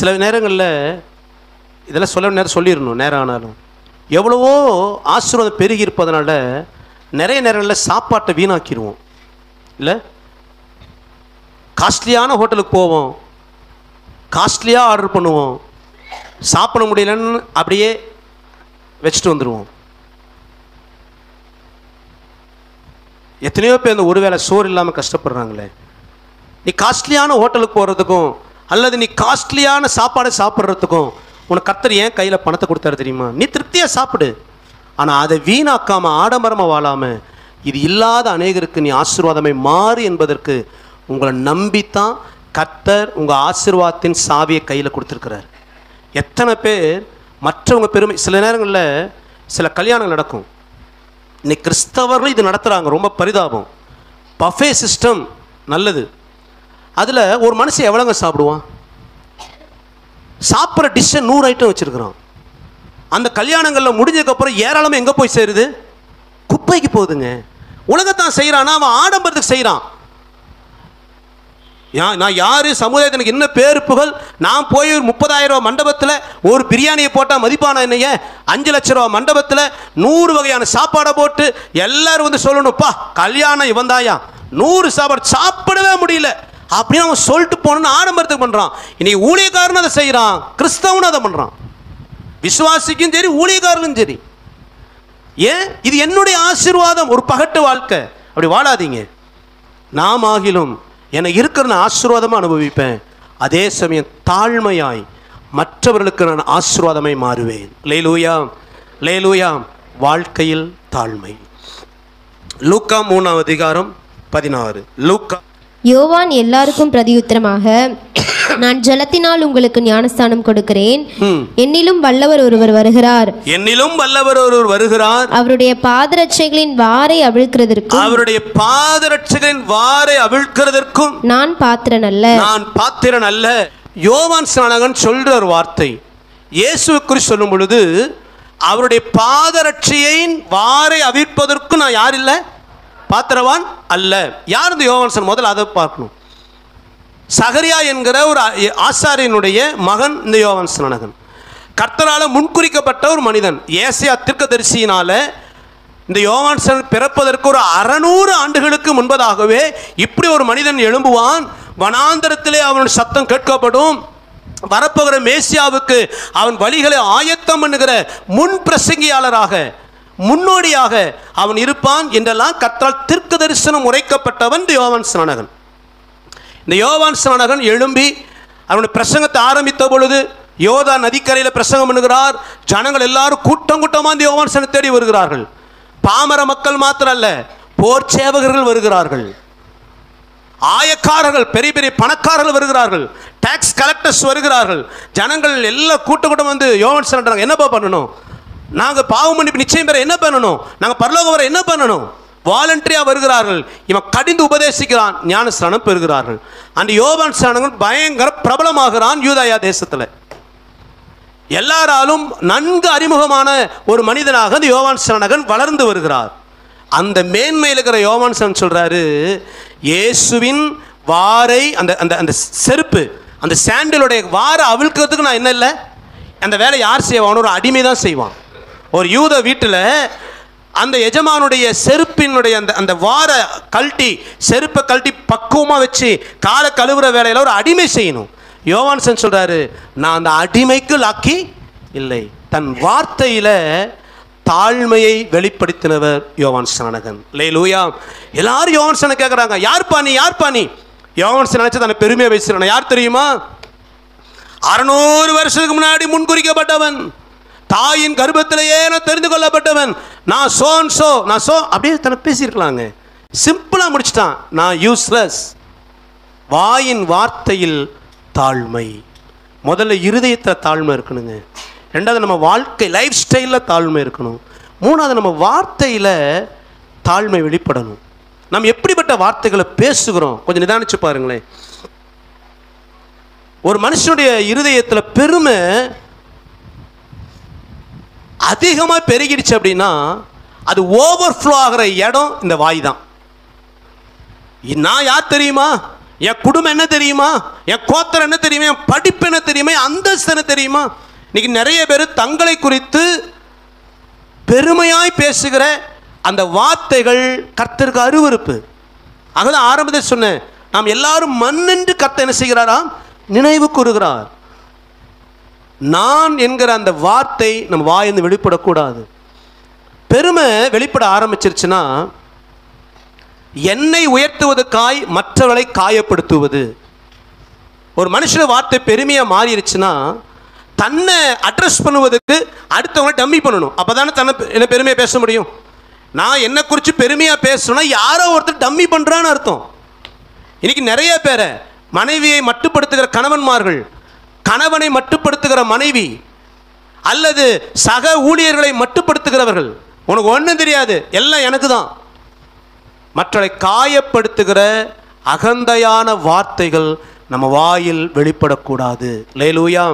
சில நேரங்களில் இதெல்லாம் நேரம் சொல்லிடணும், நேரம் ஆனாலும் எவ்வளவோ ஆசீர்வாதம் பெருகி இருப்பதனால நிறைய நேரங்களில் சாப்பாட்டை வீணாக்கிடுவோம். இல்லை, காஸ்ட்லியான ஹோட்டலுக்கு போவோம், காஸ்ட்லியாக ஆர்டர் பண்ணுவோம், சாப்பிட முடியலன்னு அப்படியே வச்சுட்டு வந்துடுவோம். எத்தனையோ பேர் இந்த ஒரு வேளை சோறு இல்லாமல் கஷ்டப்படுறாங்களே. நீ காஸ்ட்லியான ஹோட்டலுக்கு போகிறதுக்கும் அல்லது நீ காஸ்ட்லியான சாப்பாடு சாப்பிட்றதுக்கும் உனக்கு கர்த்தர் ஏன் கையில் பணத்தை கொடுத்தாரு தெரியுமா? நீ திருப்தியாக சாப்பிடு, ஆனால் அதை வீணாக்காமல் ஆடம்பரமாக வாழாமல் இது இல்லாத அநேகருக்கு நீ ஆசீர்வாதமே மாறு என்பதற்கு உங்களை நம்பித்தான் கர்த்தர் உங்கள் ஆசீர்வாதத்தின் சாவியை கையில் கொடுத்துருக்கிறார். எத்தனை பேர் மற்றவங்க பெருமை. சில நேரங்களில் சில கல்யாணங்கள் நடக்கும், இன்னைக்கு கிறிஸ்தவர்கள் இது நடத்துகிறாங்க, ரொம்ப பரிதாபம். பஃபே சிஸ்டம் நல்லது, அதில் ஒரு மனுஷன் எவ்வளோங்க சாப்பிடுவான்? சாப்பிட்ற டிஷ்ஷை 100 ஐட்டம் வச்சுருக்கிறான். அந்த கல்யாணங்களில் முடிஞ்சதுக்கப்புறம் ஏராளமாக எங்கே போய் சேருது? குப்பைக்கு போகுதுங்க. உலகத்தான் செய்கிறான்னா அவன் ஆடம்பரத்துக்கு செய்கிறான். நான் யார் சமுதாயத்திற்கு என்ன பேரு புகழ்? நான் போய் ஒரு 30,000 ரூபா மண்டபத்தில் ஒரு பிரியாணியை போட்டால் மதிப்பான என்னைய 5 லட்ச ரூபா மண்டபத்தில் 100 வகையான சாப்பாடை போட்டு எல்லாரும் வந்து சொல்லணும்ப்பா கல்யாணம் இவன் தாயா 100 சாப்பாடு சாப்பிடவே முடியல அப்படின்னு அவன் சொல்லிட்டு போனோன்னு ஆடம்பரத்துக்கு பண்ணுறான். இன்னைக்கு ஊழியக்காரனும் அதை செய்கிறான், கிறிஸ்தவனும் அதை பண்ணுறான். விசுவாசிக்கும் சரி ஊழியக்காரனும் சரி. ஏன்? இது என்னுடைய ஆசீர்வாதம். ஒரு பகட்டு வாழ்க்கை அப்படி வாழாதீங்க. நாம் ஆகிலும் எனக்கு இருக்கிற நான் ஆசீர்வாதமாக அனுபவிப்பேன், அதே சமயம் தாழ்மையாய் மற்றவர்களுக்கு நான் ஆசீர்வாதமாய் மாறுவேன். லேலூயா லேலூயா. வாழ்க்கையில் தாழ்மை. லூக்கா 3ஆம் அதிகாரம் 16. லூக்கா. யோவான் எல்லாருக்கும் பிரதியுத்தரமாக, நான் ஜலத்தினால் உங்களுக்கு ஞானஸ்தானம் கொடுக்கிறேன், என்னிலும் வல்லவர் ஒருவர் வருகிறார், என்னிலும் வல்லவர் ஒருவர் வருகிறார், அவருடைய பாதரட்சைகளின் வாரை அவிழ்க்கிறதற்கும் நான் பாத்திரன் அல்ல. நான் பாத்திரன் அல்ல. யோவான் ஸ்நானகன் சொல்ற ஒரு வார்த்தை இயேசுவை குறித்து சொல்லும் பொழுது, அவருடைய பாதரட்சையின் வாரை அவிழ்ப்பதற்கு நான் யார் இல்லை? பாத்திரவான் அல்ல. யார் இந்த யோவான்? முதல்ல அதை பார்க்கணும். சகரியா என்கிற ஒரு ஆசாரியனுடைய மகன் இந்த யோவான் ஸ்நானகன். கர்த்தரால் முன்குறிக்கப்பட்ட ஒரு மனிதன். ஏசாயா தீர்க்கதரிசியினால இந்த யோவான் ஸ்நானகன் பிறப்பதற்கு ஒரு 600 ஆண்டுகளுக்கு முன்பதாகவே இப்படி ஒரு மனிதன் எழும்புவான், வனாந்தரத்திலே அவனுடைய சத்தம் கேட்கப்படும், வரப்போகிற மேசியாவுக்கு அவன் வழிகளை ஆயத்தம் பண்ணுகிற முன் பிரசங்கியாளராக முன்னோடியாக அவன் இருப்பான் என்றெல்லாம் கர்த்தரால் தீர்க்க தரிசனம் உரைக்கப்பட்டவன் இந்த யோவான் ஸ்நானகன். இந்த யோவான் ஸ்நானகன் எழும்பி அவனுடைய பிரசங்கத்தை ஆரம்பித்த பொழுது யோதா நதிக்கரையில் பிரசங்கம் பண்ணுகிறார். ஜனங்கள் எல்லாரும் கூட்டம் கூட்டமாக இந்த யோவான் ஸ்நானகனை தேடி வருகிறார்கள். பாமர மக்கள் மாத்திரம் அல்ல, போர் சேவகர்கள் வருகிறார்கள், ஆயக்காரர்கள், பெரிய பெரிய பணக்காரர்கள் வருகிறார்கள், டாக்ஸ் கலெக்டர்ஸ் வருகிறார்கள். ஜனங்கள் எல்லாம் கூட்டம் வந்து யோவான் ஸ்நானகன் என்னப்பா பண்ணணும்? நாங்கள் பாவம் மன்னிப்பு நிச்சயம் பெற என்ன பண்ணணும்? நாங்கள் பரலோகம் வர என்ன பண்ணணும்? வாலண்டரியாக வருகிறார்கள். இவன் கடிந்து உபதேசிக்கிறான், ஞானஸ்நானம் பெறுகிறார்கள். அந்த யோவான் ஸ்நானகன் பயங்கர பிரபலமாகிறான் யூதாயா தேசத்தில். எல்லாராலும் நன்கு அறிமுகமான ஒரு மனிதனாக அந்த யோவான் ஸ்நானகன் வளர்ந்து வருகிறார். அந்த மேன்மையில் இருக்கிற யோவான் ஸ்நானகன் சொல்றாரு, இயேசுவின் வாரை அந்த அந்த அந்த செருப்பு, அந்த சாண்டலுடைய வாரை அவிழ்க்கிறதுக்கு நான் என்ன இல்லை, அந்த வேலை யார் செய்வான்? ஒரு அடிமை தான் செய்வான். ஒரு யூத வீட்டில் அந்த எஜமானுடைய செருப்பினுடைய அந்த அந்த வார கழட்டி செருப்பை கழட்டி பக்குவமாக வச்சு காலை கழுவுற வேலையில் ஒரு அடிமை செய்யணும். யோவான்சன் சொல்கிறாரு, நான் அந்த அடிமைக்கு லாக்கி இல்லை. தன் வார்த்தையில் தாழ்மையை வெளிப்படுத்தினவர் யோவான் ஸ்நானகன். லேலூயா. எல்லாரும் யோவான் ஸ்நானகன் கேட்குறாங்க, யார்ப்பா நீ, யார்ப்பா நீ? யோவான் ஸ்நானகன் நினச்சி தன்னை பெருமையை பேசுகிறான். யார் தெரியுமா? 600 வருஷத்துக்கு முன்னாடி முன்குறிக்கப்பட்டவன், தாயின் கர்ப்பத்திலேயே நான் தெரிந்து கொள்ளப்பட்டவன், நான் நான் அப்படியே தன்னை பேசியிருக்கலாங்க. சிம்பிளாக முடிச்சிட்டான். நான் யூஸ்லெஸ். வாயின் வார்த்தையில் தாழ்மை. முதல்ல இருதயத்தில் தாழ்மை இருக்கணுங்க. ரெண்டாவது நம்ம வாழ்க்கை லைஃப் ஸ்டைலில் தாழ்மை இருக்கணும். மூணாவது நம்ம வார்த்தையில் தாழ்மை வெளிப்படணும். நம்ம எப்படிப்பட்ட வார்த்தைகளை பேசுகிறோம் கொஞ்சம் நிதானிச்சு பாருங்களேன். ஒரு மனுஷனுடைய இருதயத்தில் பெருமை அதிகமாக பெருகிடுச்சு அப்படின்னா அது ஓவர்ஃப்ளோ ஆகிற இடம் இந்த வாய் தான். நான் யார் தெரியுமா? என் குடும்பம் என்ன தெரியுமா? என் கோத்திரம் என்ன தெரியுமா, என் படிப்பு என்ன தெரியுமா, அந்தஸ்து என்ன தெரியுமா. இன்னைக்கு நிறைய பேர் தங்களை குறித்து பெருமையாய் பேசுகிற அந்த வார்த்தைகள் கர்த்தருக்கு அருவருப்பு. அதுதான் ஆரம்பத்தில் சொன்னேன், நாம் எல்லாரும் மண்ணென்று கர்த்தர் என்ன செய்கிறாராம், நினைவு கூறுகிறார். நான் என்கிற அந்த வார்த்தை நம்ம வாயிலிருந்து வெளிப்படக்கூடாது. பெருமை வெளிப்பட ஆரம்பிச்சிருச்சுன்னா என்னை உயர்த்துவதற்காய் மற்றவர்களை காயப்படுத்துவது. ஒரு மனுஷன வார்த்தை பெருமையாக மாறிடுச்சுன்னா தன்னை அட்ரஸ் பண்ணுவதற்கு அடுத்தவங்களை டம்மி பண்ணணும். அப்போ தானே தன்னை என்ன பெருமையாக பேச முடியும். நான் என்னை குறித்து பெருமையாக பேசணும்னா யாரோ ஒருத்தர் டம்மி பண்ணுறான்னு அர்த்தம். இன்னைக்கு நிறைய பேரை மனைவியை மட்டுப்படுத்துகிற கணவன்மார்கள், கணவனை மட்டுப்படுத்துகிற மனைவி, அல்லது சக ஊழியர்களை மட்டுப்படுத்துகிறவர்கள், உனக்கு ஒன்றும் தெரியாது, எல்லாம் எனக்கு தான். மற்றவரை காயப்படுத்துகிற அகந்தையான வார்த்தைகள் நம்ம வாயில் வெளிப்படக்கூடாது. அல்லேலூயா.